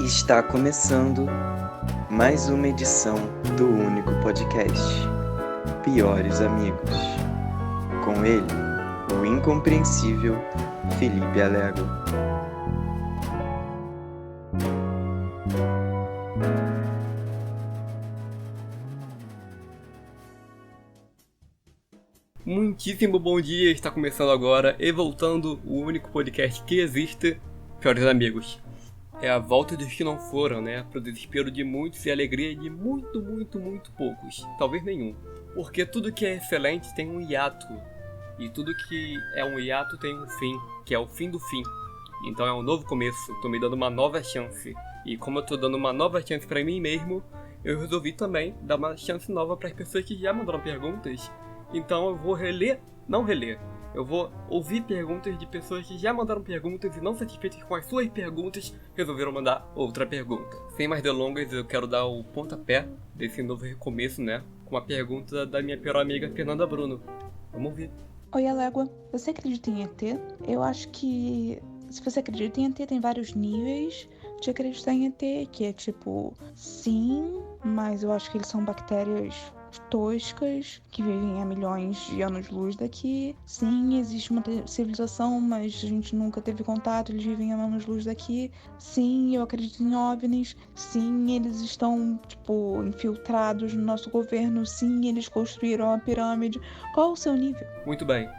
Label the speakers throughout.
Speaker 1: Está começando mais uma edição do único podcast Piores Amigos. Com ele, o incompreensível Felipe Alego.
Speaker 2: Muitíssimo bom dia, está começando agora e voltando o único podcast que existe, Piores Amigos. É a volta dos que não foram, né? Pro desespero de muitos e a alegria de muito poucos. Talvez nenhum. Porque tudo que é excelente tem um hiato. E tudo que é um hiato tem um fim, que é o fim do fim. Então é um novo começo, tô me dando uma nova chance. E como eu tô dando uma nova chance pra mim mesmo, eu resolvi também dar uma chance nova para as pessoas que já mandaram perguntas. Então eu vou eu vou ouvir perguntas de pessoas que já mandaram perguntas e não satisfeitas com as suas perguntas, resolveram mandar outra pergunta. Sem mais delongas, eu quero dar o pontapé desse novo recomeço, né? Com a pergunta da minha pior amiga Fernanda Bruno. Vamos ouvir.
Speaker 3: Oi, Alégua. Você acredita em ET? Eu acho que se você acredita em ET, tem vários níveis de acreditar em ET, que é tipo, sim, mas eu acho que eles são bactérias toscas que vivem há milhões de anos-luz daqui. Sim, existe uma civilização, mas a gente nunca teve contato, eles vivem há anos-luz daqui. Sim, eu acredito em OVNIs. Sim, eles estão, infiltrados no nosso governo. Sim, eles construíram a pirâmide. Qual o seu nível?
Speaker 2: Muito bem.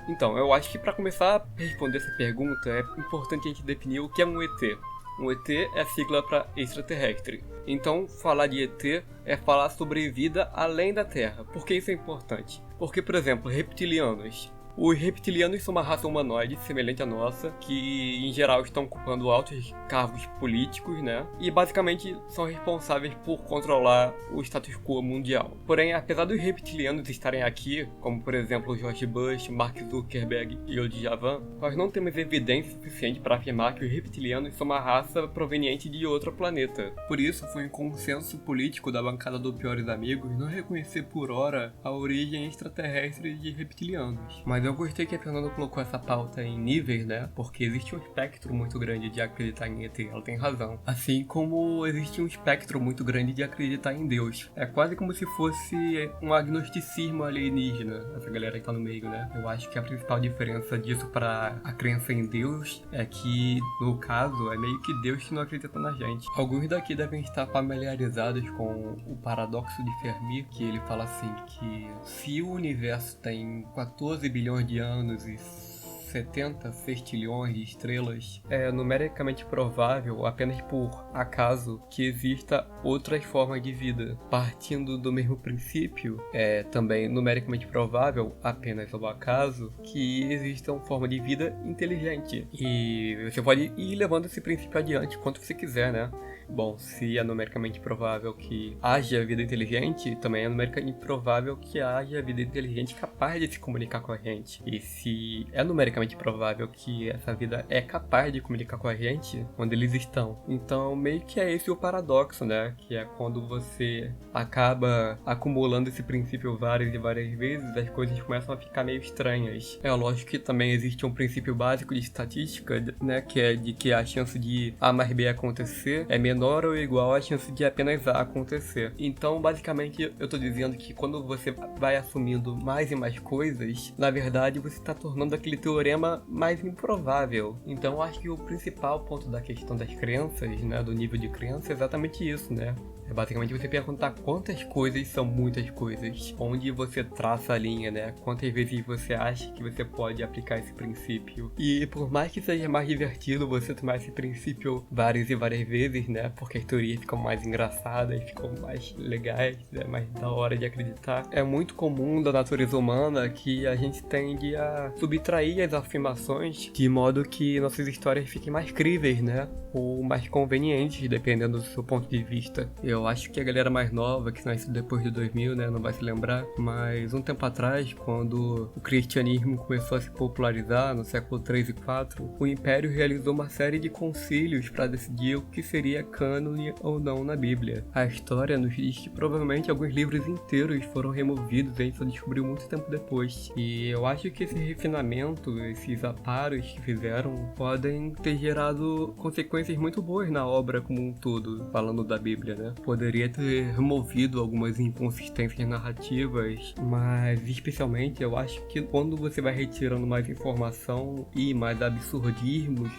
Speaker 2: Então, eu acho que para começar a responder essa pergunta, é importante a gente definir o que é um ET. Um ET é a sigla para extraterrestre. Então, falar de ET é falar sobre vida além da Terra. Por que isso é importante? Porque, por exemplo, reptilianos. Os reptilianos são uma raça humanoide semelhante à nossa, que em geral estão ocupando altos cargos políticos, né? E basicamente são responsáveis por controlar o status quo mundial. Porém, apesar dos reptilianos estarem aqui, como por exemplo George Bush, Mark Zuckerberg e o Djavan, nós não temos evidência suficiente para afirmar que os reptilianos são uma raça proveniente de outro planeta. Por isso, foi um consenso político da bancada do Piores Amigos não reconhecer por hora a origem extraterrestre de reptilianos. Mas eu gostei que a Fernanda colocou essa pauta em níveis, né? Porque existe um espectro muito grande de acreditar em ET, ela tem razão. Assim como existe um espectro muito grande de acreditar em Deus. É quase como se fosse um agnosticismo alienígena, essa galera que tá no meio, né? Eu acho que a principal diferença disso para a crença em Deus é que, no caso, é meio que Deus que não acredita na gente. Alguns daqui devem estar familiarizados com o paradoxo de Fermi, que ele fala assim, que se o universo tem 14 bilhões de anos e 70 sextilhões de estrelas, é numericamente provável, apenas por acaso, que exista outras formas de vida. Partindo do mesmo princípio, é também numericamente provável, apenas ao acaso, que exista uma forma de vida inteligente. E você pode ir levando esse princípio adiante quanto você quiser, né? Bom, se é numericamente provável que haja vida inteligente, também é numericamente provável que haja vida inteligente capaz de se comunicar com a gente. E se é numericamente provável que essa vida é capaz de comunicar com a gente, onde eles estão. Então, meio que é esse o paradoxo, né? Que é quando você acaba acumulando esse princípio várias e várias vezes, as coisas começam a ficar meio estranhas. É lógico que também existe um princípio básico de estatística, né? Que é de que a chance de A mais B acontecer é menor ou igual à chance de apenas A acontecer. Então, basicamente, eu tô dizendo que quando você vai assumindo mais e mais coisas, na verdade, você está tornando aquele teorema mais improvável. Então, eu acho que o principal ponto da questão das crenças, né, do nível de crença, é exatamente isso, né? É basicamente você perguntar quantas coisas são muitas coisas. Onde você traça a linha, né? Quantas vezes você acha que você pode aplicar esse princípio. E por mais que seja mais divertido você tomar esse princípio várias e várias vezes, né? Porque as teorias ficam mais engraçadas, ficam mais legais, é mais da hora de acreditar. É muito comum da natureza humana que a gente tende a subtrair as afirmações de modo que nossas histórias fiquem mais críveis, né? Ou mais convenientes, dependendo do seu ponto de vista. Eu eu acho que a galera mais nova, que nasceu depois de 2000, né, não vai se lembrar, mas um tempo atrás, quando o cristianismo começou a se popularizar, no século 3 e 4, o Império realizou uma série de concílios para decidir o que seria cânone ou não na Bíblia. A história nos diz que provavelmente alguns livros inteiros foram removidos, e a gente só descobriu muito tempo depois. E eu acho que esse refinamento, esses aparos que fizeram, podem ter gerado consequências muito boas na obra como um todo, falando da Bíblia, né? Poderia ter removido algumas inconsistências narrativas, mas especialmente eu acho que quando você vai retirando mais informação e mais absurdismos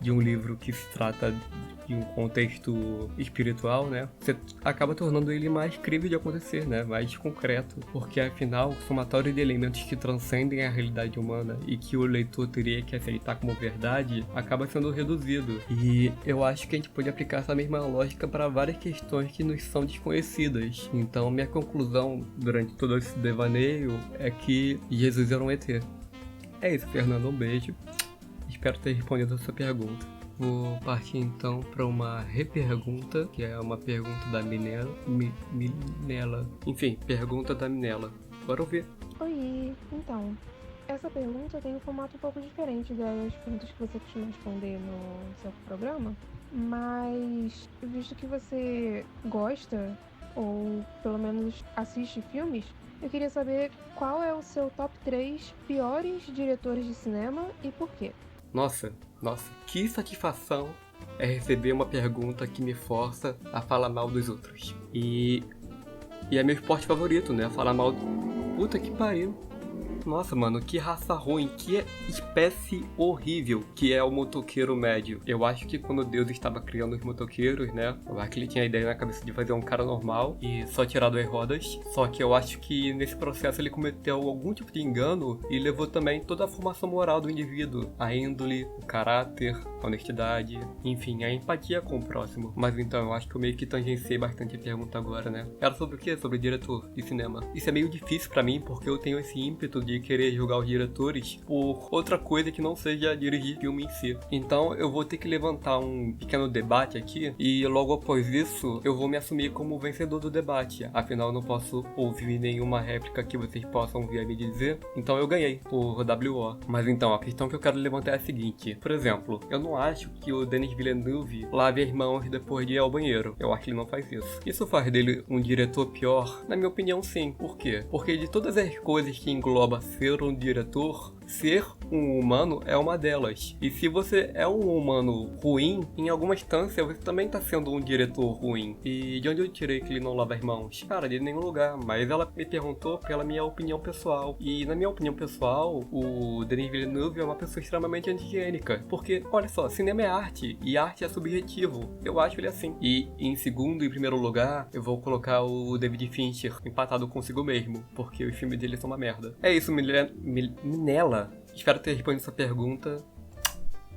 Speaker 2: de um livro que se trata de um contexto espiritual, né? Você acaba tornando ele mais crível de acontecer, né? Mais concreto, porque afinal, o somatório de elementos que transcendem a realidade humana e que o leitor teria que aceitar como verdade acaba sendo reduzido. E eu acho que a gente pode aplicar essa mesma lógica para várias questões que nos são desconhecidas. Então, minha conclusão durante todo esse devaneio é que Jesus era um ET. É isso, Fernando. Um beijo. Espero ter respondido a sua pergunta. Vou partir então para uma repergunta, que é uma pergunta da Minela. Enfim, pergunta da Minela. Bora ouvir.
Speaker 4: Oi, então, essa pergunta tem um formato um pouco diferente das perguntas que você costuma responder no seu programa, mas visto que você gosta, ou pelo menos assiste filmes, eu queria saber qual é o seu top 3 piores diretores de cinema e por quê.
Speaker 2: Nossa, que satisfação é receber uma pergunta que me força a falar mal dos outros. E é meu esporte favorito, né? Falar mal. Puta que pariu. Nossa, mano, que raça ruim, que espécie horrível que é o motoqueiro médio. Eu acho que quando Deus estava criando os motoqueiros, né, eu acho que ele tinha a ideia na cabeça de fazer um cara normal e só tirar duas rodas. Só que eu acho que nesse processo ele cometeu algum tipo de engano e levou também toda a formação moral do indivíduo. A índole, o caráter, a honestidade, enfim, a empatia com o próximo. Mas então, eu acho que eu meio que tangenciei bastante a pergunta agora, né? Era sobre o quê? Sobre diretor de cinema. Isso é meio difícil pra mim porque eu tenho esse ímpeto de querer julgar os diretores por outra coisa que não seja dirigir filme em si. Então eu vou ter que levantar um pequeno debate aqui e logo após isso eu vou me assumir como vencedor do debate. Afinal eu não posso ouvir nenhuma réplica que vocês possam vir a me dizer. Então eu ganhei por WO. Mas então a questão que eu quero levantar é a seguinte. Por exemplo, eu não acho que o Denis Villeneuve lave as mãos depois de ir ao banheiro. Eu acho que ele não faz isso. Isso faz dele um diretor pior? Na minha opinião, sim. Por quê? Porque de todas as coisas que engloba ser um diretor, ser um humano é uma delas. E se você é um humano ruim, em alguma instância você também tá sendo um diretor ruim. E de onde eu tirei que ele não lava as mãos? Cara, de nenhum lugar. Mas ela me perguntou pela minha opinião pessoal. E na minha opinião pessoal, o Denis Villeneuve é uma pessoa extremamente anti-higiênica. Porque, olha só, cinema é arte. E arte é subjetivo. Eu acho ele assim. E em segundo e primeiro lugar, eu vou colocar o David Fincher empatado consigo mesmo. Porque os filmes dele são uma merda. É isso, Minela. Espero ter respondido essa pergunta.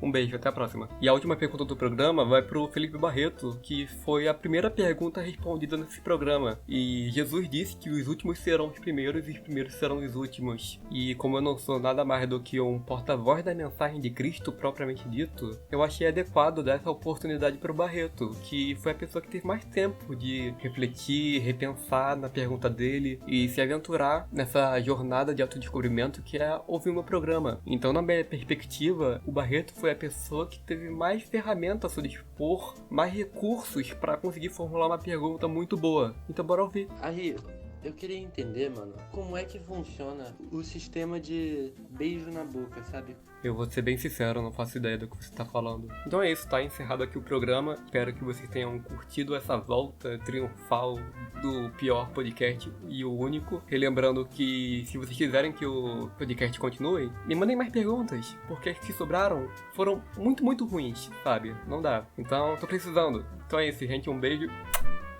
Speaker 2: Um beijo, até a próxima. E a última pergunta do programa vai pro Felipe Barreto, que foi a primeira pergunta respondida nesse programa. E Jesus disse que os últimos serão os primeiros e os primeiros serão os últimos. E como eu não sou nada mais do que um porta-voz da mensagem de Cristo propriamente dito, eu achei adequado dar essa oportunidade pro Barreto, que foi a pessoa que teve mais tempo de refletir, repensar na pergunta dele e se aventurar nessa jornada de autodescobrimento que é ouvir o meu programa. Então, na minha perspectiva, o Barreto foi a pessoa que teve mais ferramentas a seu dispor, mais recursos para conseguir formular uma pergunta muito boa. Então bora ouvir.
Speaker 5: Aí, eu queria entender, mano, como é que funciona o sistema de beijo na boca, sabe?
Speaker 2: Eu vou ser bem sincero, não faço ideia do que você tá falando. Então é isso, tá encerrado aqui o programa. Espero que vocês tenham curtido essa volta triunfal do pior podcast e o único. Relembrando que se vocês quiserem que o podcast continue, me mandem mais perguntas, porque as que sobraram foram muito, muito ruins, sabe? Não dá. Então, tô precisando. Então é isso, gente. Um beijo.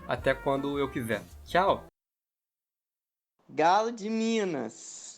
Speaker 2: Até quando eu quiser. Tchau!
Speaker 1: Galo de Minas.